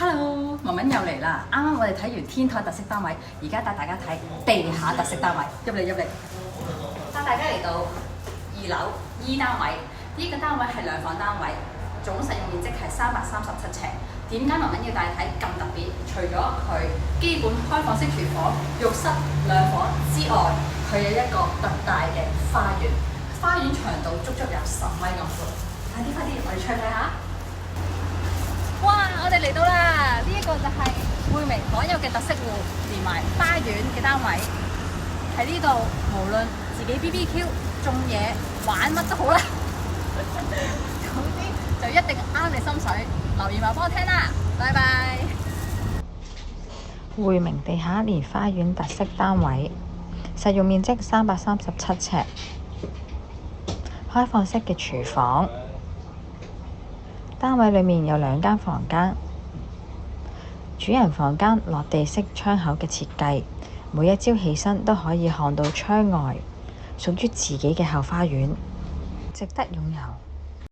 Hello，文文又嚟啦！啱啱我哋睇完天台特色單位，而家帶大家睇地下特色單位，入嚟。帶大家嚟到2樓 E 單位，呢個單位係2房單位，總實用面積係337尺。點解文文要帶睇咁特別？除咗佢基本開放式廚房、浴室2房之外，佢有一個特大嘅花園，花園長度足有10米咁闊。快啲，我哋出去睇下。哇！我哋嚟到啦！呢一個就係匯明罕有嘅特色戶，連埋花園嘅單位。喺呢度，無論自己 BBQ、種嘢、玩乜都好啦，總之就一定啱你心水。留言話幫我聽啦，拜拜。匯明地下1年花園特色單位，實用面積337尺，開放式嘅廚房。單位裡面有2間房間，主人房間落地式窗口嘅設計，每一朝起身都可以看到窗外屬於自己嘅後花園，值得擁有。